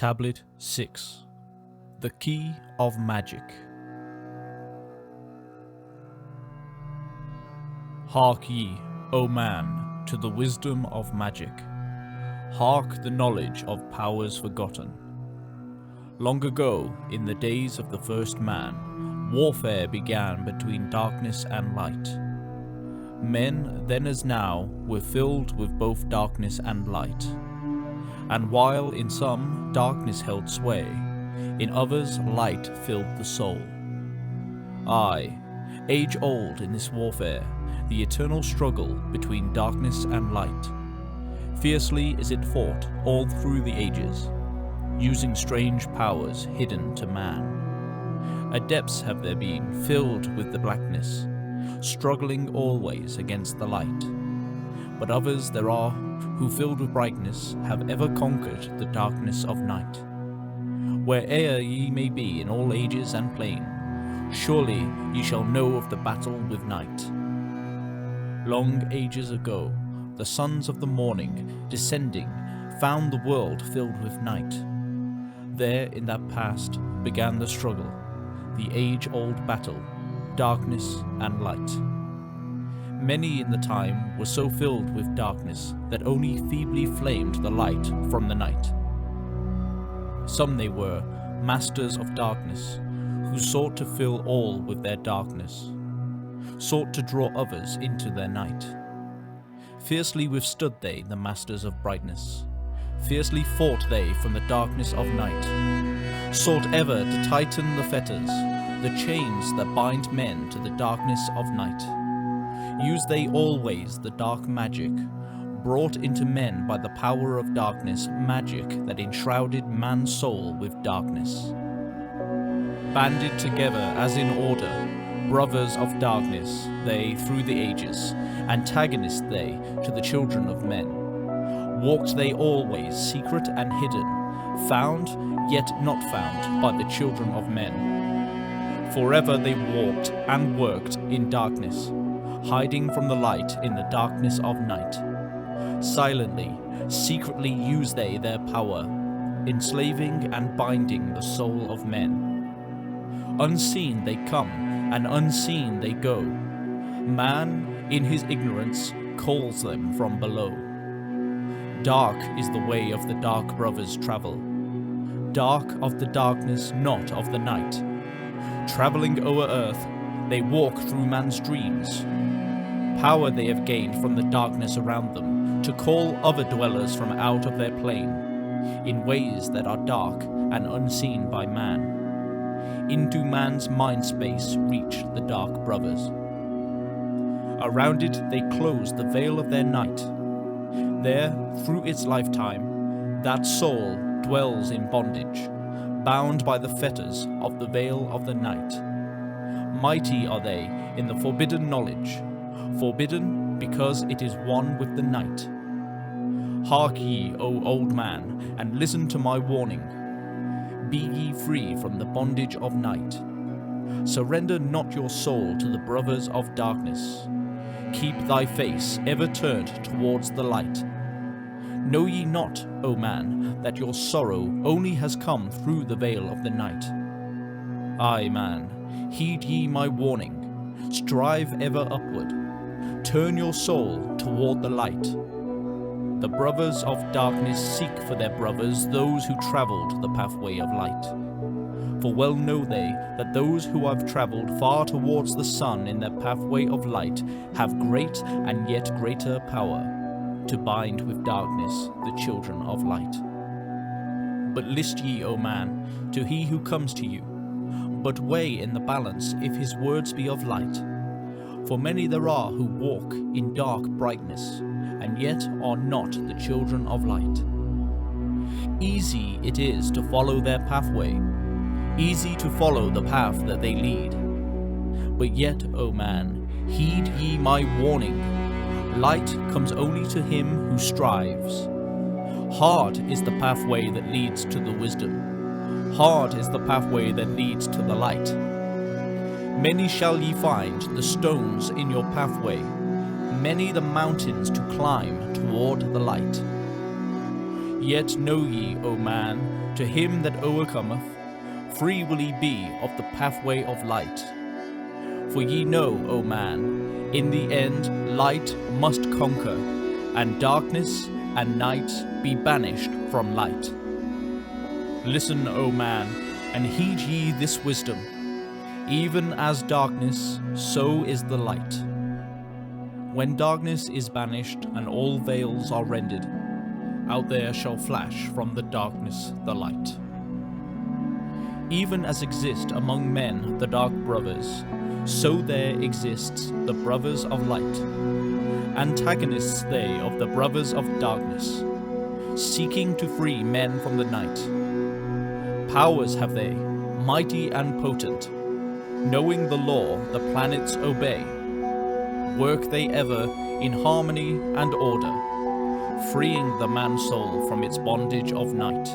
Tablet 6. The Key of Magic. Hark ye, O man, to the wisdom of magic. Hark the knowledge of powers forgotten. Long ago, in the days of the first man, warfare began between darkness and light. Men, then as now, were filled with both darkness and light. And while in some darkness held sway, in others light filled the soul. Aye, age-old in this warfare, the eternal struggle between darkness and light. Fiercely is it fought all through the ages, using strange powers hidden to man. Adepts have there been, filled with the blackness, struggling always against the light. But others there are who, filled with brightness, have ever conquered the darkness of night. Where'er ye may be in all ages and plain, surely ye shall know of the battle with night. Long ages ago, the sons of the morning, descending, found the world filled with night. There in that past began the struggle, the age-old battle, darkness and light. Many in the time were so filled with darkness that only feebly flamed the light from the night. Some they were, masters of darkness, who sought to fill all with their darkness, sought to draw others into their night. Fiercely withstood they the masters of brightness, fiercely fought they from the darkness of night, sought ever to tighten the fetters, the chains that bind men to the darkness of night. Used they always the dark magic, brought into men by the power of darkness, magic that enshrouded man's soul with darkness. Banded together as in order, brothers of darkness, they through the ages, antagonists they to the children of men. Walked they always secret and hidden, found yet not found by the children of men. Forever they walked and worked in darkness, hiding from the light in the darkness of night. Silently, secretly use they their power, enslaving and binding the soul of men. Unseen they come, and unseen they go. Man, in his ignorance, calls them from below. Dark is the way of the dark brothers travel, dark of the darkness, not of the night. Travelling o'er earth, they walk through man's dreams. Power they have gained from the darkness around them, to call other dwellers from out of their plane, in ways that are dark and unseen by man. Into man's mind space reach the dark brothers. Around it they close the veil of their night. There, through its lifetime, that soul dwells in bondage, bound by the fetters of the veil of the night. Mighty are they in the forbidden knowledge, forbidden because it is one with the night. Hark ye, O old man, and listen to my warning. Be ye free from the bondage of night. Surrender not your soul to the brothers of darkness. Keep thy face ever turned towards the light. Know ye not, O man, that your sorrow only has come through the veil of the night? Aye, man, heed ye my warning. Strive ever upward. Turn your soul toward the light. The brothers of darkness seek for their brothers those who travelled the pathway of light. For well know they that those who have travelled far towards the sun in their pathway of light have great and yet greater power to bind with darkness the children of light. But list ye, O man, to he who comes to you, but weigh in the balance if his words be of light. For many there are who walk in dark brightness, and yet are not the children of light. Easy it is to follow their pathway, easy to follow the path that they lead. But yet, O man, heed ye my warning. Light comes only to him who strives. Hard is the pathway that leads to the wisdom. Hard is the pathway that leads to the light. Many shall ye find the stones in your pathway, many the mountains to climb toward the light. Yet know ye, O man, to him that overcometh, free will he be of the pathway of light. For ye know, O man, in the end light must conquer, and darkness and night be banished from light. Listen, O man, and heed ye this wisdom. Even as darkness, so is the light. When darkness is banished and all veils are rended, out there shall flash from the darkness the light. Even as exist among men the dark brothers, so there exists the brothers of light. Antagonists they of the brothers of darkness, seeking to free men from the night. Powers have they, mighty and potent, knowing the law the planets obey. Work they ever in harmony and order, freeing the man-soul from its bondage of night.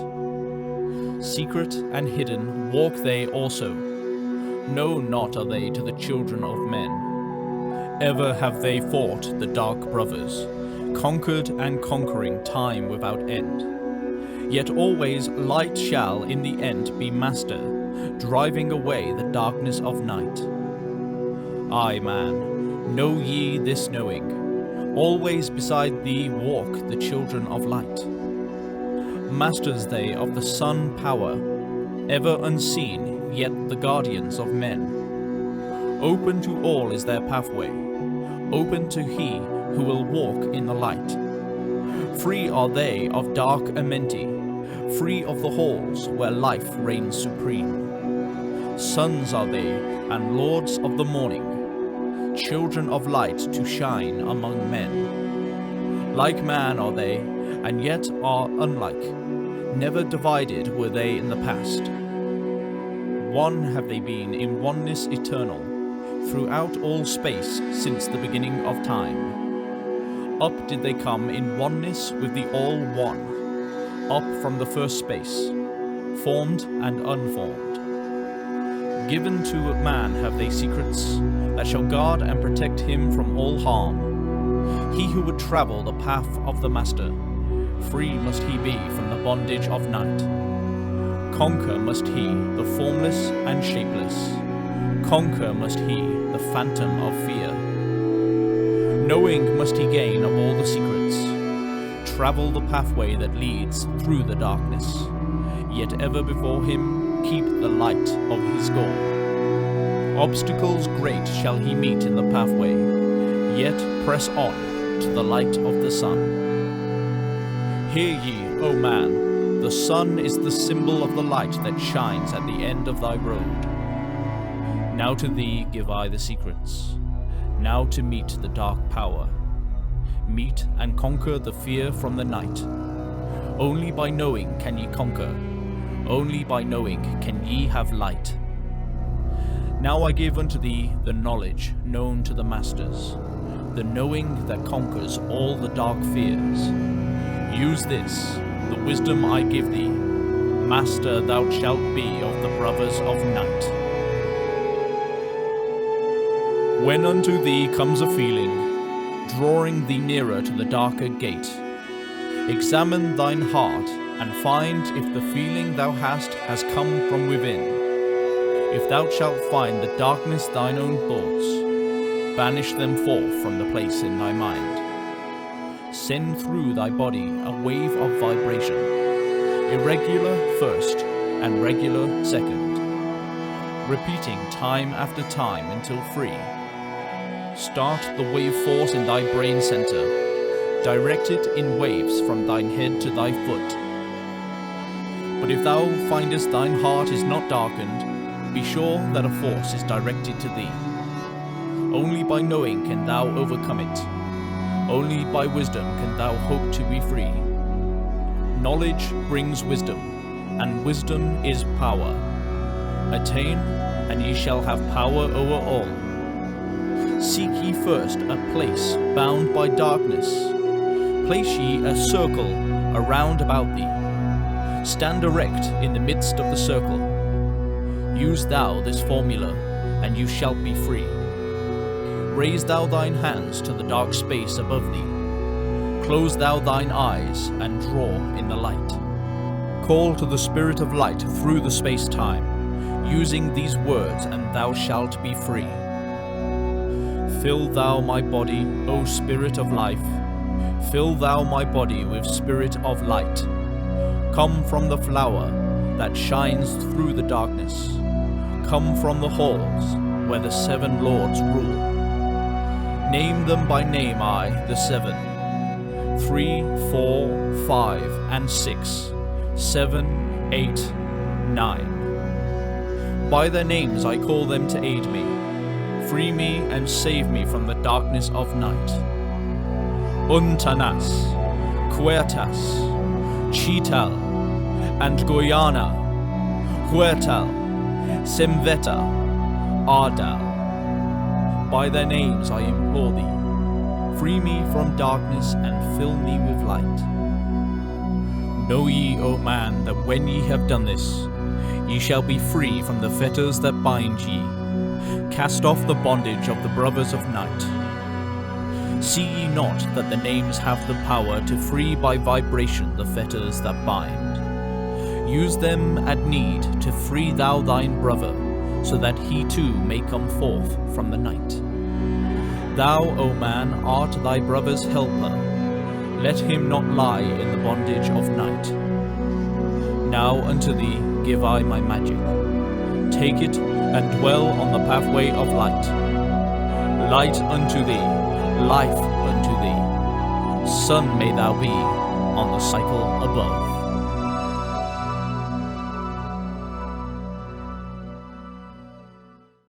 Secret and hidden walk they also, known not are they to the children of men. Ever have they fought the dark brothers, conquered and conquering time without end. Yet always light shall in the end be master, driving away the darkness of night. Aye, man, know ye this knowing, always beside thee walk the children of light. Masters they of the sun power, ever unseen, yet the guardians of men. Open to all is their pathway, open to he who will walk in the light. Free are they of dark amenti, free of the halls where life reigns supreme. Sons are they, and lords of the morning, children of light to shine among men. Like man are they, and yet are unlike, never divided were they in the past. One have they been in oneness eternal, throughout all space since the beginning of time. Up did they come in oneness with the All One, up from the first space, formed and unformed. Given to man have they secrets that shall guard and protect him from all harm. He who would travel the path of the Master, free must he be from the bondage of night. Conquer must he the formless and shapeless, conquer must he the phantom of fear. Knowing must he gain of all the secrets, travel the pathway that leads through the darkness, yet ever before him keep the light of his goal. Obstacles great shall he meet in the pathway, yet press on to the light of the sun. Hear ye, O man, the sun is the symbol of the light that shines at the end of thy road. Now to thee give I the secrets, now to meet the dark power. Meet and conquer the fear from the night. Only by knowing can ye conquer, only by knowing can ye have light. Now I give unto thee the knowledge known to the masters, the knowing that conquers all the dark fears. Use this, the wisdom I give thee, master thou shalt be of the brothers of night. When unto thee comes a feeling, drawing thee nearer to the darker gate, examine thine heart, and find if the feeling thou hast has come from within. If thou shalt find the darkness thine own thoughts, banish them forth from the place in thy mind. Send through thy body a wave of vibration, irregular first and regular second, repeating time after time until free. Start the wave force in thy brain center, direct it in waves from thine head to thy foot. But if thou findest thine heart is not darkened, be sure that a force is directed to thee. Only by knowing can thou overcome it. Only by wisdom can thou hope to be free. Knowledge brings wisdom, and wisdom is power. Attain, and ye shall have power over all. Seek ye first a place bound by darkness. Place ye a circle around about thee. Stand erect in the midst of the circle. Use thou this formula, and you shalt be free. Raise thou thine hands to the dark space above thee. close thou thine eyes and draw in the light. Call to the Spirit of light through the space-time, using these words, and thou shalt be free. Fill thou my body, O Spirit of life. Fill thou my body with spirit of light. Come from the flower that shines through the darkness. Come from the halls where the 7 lords rule. Name them by name, I, the 7. 3, 4, 5, and 6, 7, 8, 9. By their names I call them to aid me. Free me and save me from the darkness of night. Untanas, Quertas, Chital, and Goyana, Huertal, Semveta, Ardal. By their names I implore thee, free me from darkness and fill me with light. Know ye, O man, that when ye have done this, ye shall be free from the fetters that bind ye. Cast off the bondage of the brothers of night. See ye not that the names have the power to free by vibration the fetters that bind? Use them at need to free thou thine brother, so that he too may come forth from the night. Thou, O man, art thy brother's helper. Let him not lie in the bondage of night. Now unto thee give I my magic. Take it and dwell on the pathway of light. Light unto thee, life unto thee. Sun may thou be on the cycle above.